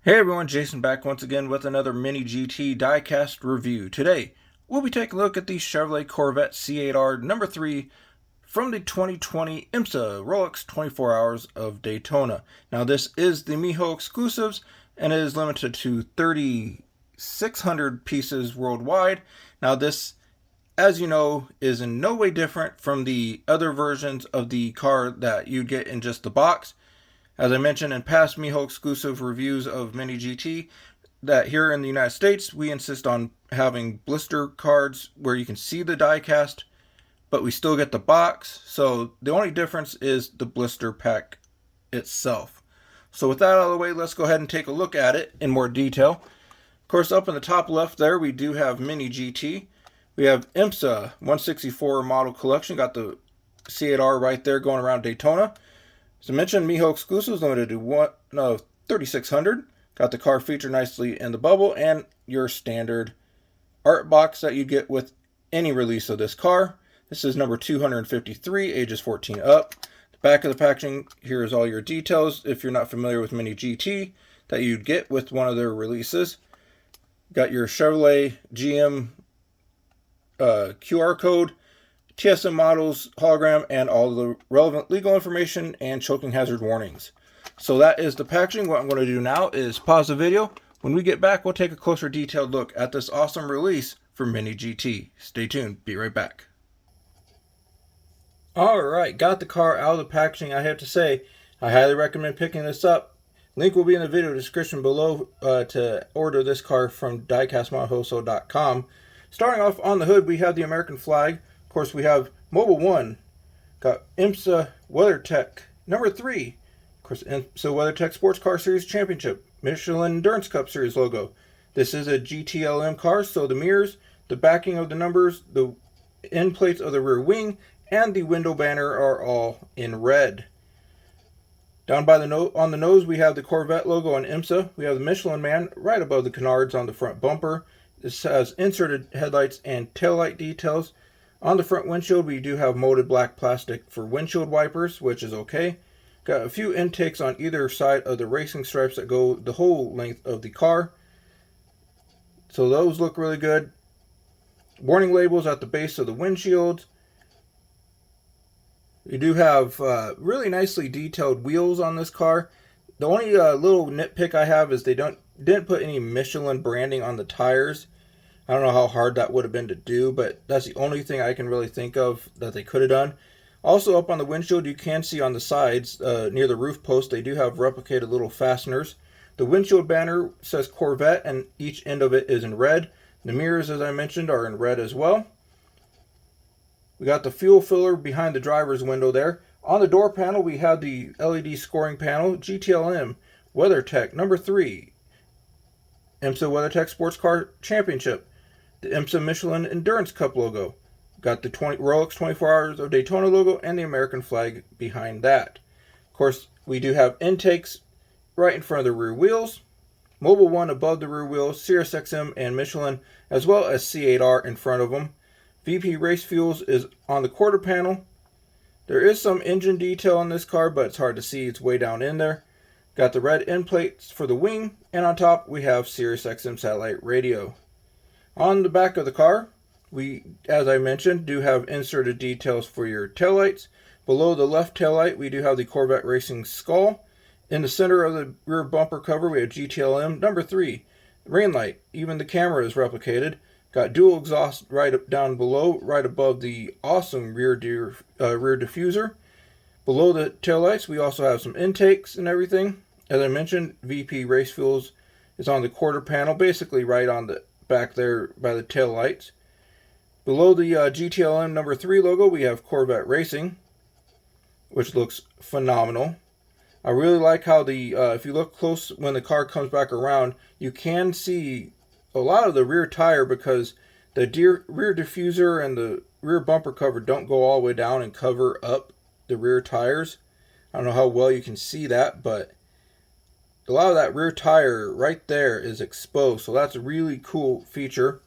Hey everyone, Jason back once again with another Mini GT diecast review. Today, we'll be taking a look at the Chevrolet Corvette C8.R No.3 from the 2020 IMSA Rolex 24 Hours of Daytona. Now this is the Miho exclusives and it is limited to 3,600 pieces worldwide. Now this, as you know, is in no way different from the other versions of the car that you get in just the box. As I mentioned in past Miho exclusive reviews of Mini GT, that here in the United States, we insist on having blister cards where you can see the diecast, but we still get the box. So the only difference is the blister pack itself. So with that out of the way, let's go ahead and take a look at it in more detail. Of course, up in the top left there, we do have Mini GT. We have IMSA 164 model collection. Got the C8R right there going around Daytona. As I mentioned, Miho exclusives limited to 3,600. Got the car featured nicely in the bubble and your standard art box that you get with any release of this car. This is number 253, ages 14 up. The back of the packaging, here is all your details if you're not familiar with Mini GT that you'd get with one of their releases. Got your Chevrolet GM QR code, TSM models, hologram, and all the relevant legal information and choking hazard warnings. So that is the packaging. What I'm going to do now is pause the video. When we get back, we'll take a closer detailed look at this awesome release for Mini GT. Stay tuned. Be right back. Alright, got the car out of the packaging. I have to say, I highly recommend picking this up. Link will be in the video description below to order this car from diecastmodwholesale.com. Starting off on the hood, we have the American flag. Of course, we have Mobile 1, got IMSA WeatherTech No.3, of course, IMSA WeatherTech Sports Car Series Championship, Michelin Endurance Cup Series logo. This is a GTLM car, so the mirrors, the backing of the numbers, the end plates of the rear wing, and the window banner are all in red. Down by on the nose, we have the Corvette logo on IMSA. We have the Michelin Man right above the canards on the front bumper. This has inserted headlights and taillight details. On the front windshield, we do have molded black plastic for windshield wipers, which is okay. Got a few intakes on either side of the racing stripes that go the whole length of the car. So those look really good. Warning labels at the base of the windshields. We do have really nicely detailed wheels on this car. The only little nitpick I have is they didn't put any Michelin branding on the tires. I don't know how hard that would have been to do, but that's the only thing I can really think of that they could have done. Also up on the windshield, you can see on the sides, near the roof post, they do have replicated little fasteners. The windshield banner says Corvette, and each end of it is in red. The mirrors, as I mentioned, are in red as well. We got the fuel filler behind the driver's window there. On the door panel, we have the LED scoring panel, GTLM, WeatherTech No.3, IMSA WeatherTech Sports Car Championship, the IMSA Michelin Endurance Cup logo. Got the Rolex 24 Hours of Daytona logo and the American flag behind that. Of course, we do have intakes right in front of the rear wheels, Mobile 1 above the rear wheels, Sirius XM and Michelin, as well as C8R in front of them. VP Race Fuels is on the quarter panel. There is some engine detail on this car, but it's hard to see. It's way down in there. Got the red end plates for the wing, and on top we have Sirius XM satellite radio. On the back of the car, we, as I mentioned, do have inserted details for your taillights. Below the left taillight, we do have the Corvette Racing skull. In the center of the rear bumper cover, we have GTLM No.3 rain light. Even the camera is replicated. Got dual exhaust right up down below, right above the awesome rear diffuser. Below the taillights, we also have some intakes and everything. As I mentioned, VP Race Fuels is on the quarter panel, basically right on the back there by the tail lights. Below the GTLM No.3 logo, we have Corvette Racing, which looks phenomenal. I really like how the if you look close when the car comes back around, you can see a lot of the rear tire because the rear diffuser and the rear bumper cover don't go all the way down and cover up the rear tires. I don't know how well you can see that, but a lot of that rear tire right there is exposed, so that's a really cool feature.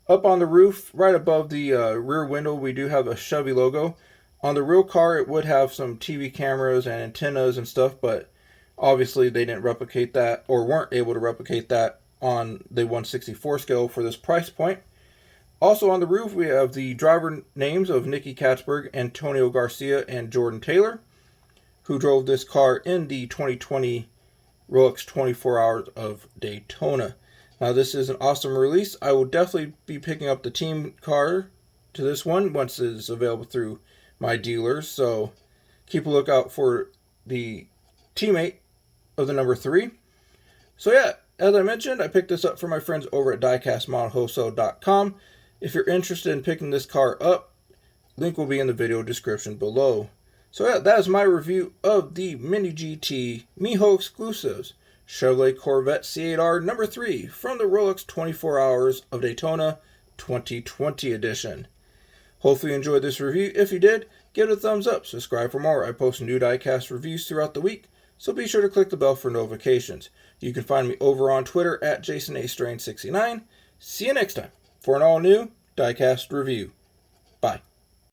Up on the roof, right above the rear window, we do have a Chevy logo. On the real car, it would have some TV cameras and antennas and stuff, but Obviously, they didn't replicate that, or weren't able to replicate that on the 1/64 scale for this price point. Also on the roof, we have the driver names of Nicky Katzberg, Antonio Garcia, and Jordan Taylor, who drove this car in the 2020 Rolex 24 Hours of Daytona. Now, this is an awesome release. I will definitely be picking up the team car to this one once it is available through my dealers. So keep a lookout for the teammate of the number 3. So yeah, as I mentioned, I picked this up for my friends over at diecastmodelwholesale.com. If you're interested in picking this car up, link will be in the video description below. So yeah, that is my review of the Mini GT Miho exclusives Chevrolet Corvette C8.R No. 3 from the Rolex 24 Hours of Daytona 2020 edition. Hopefully you enjoyed this review. If you did, give it a thumbs up. Subscribe for more. I post new diecast reviews throughout the week, so be sure to click the bell for notifications. You can find me over on Twitter at JasonAStrain69. See you next time for an all-new diecast review. Bye.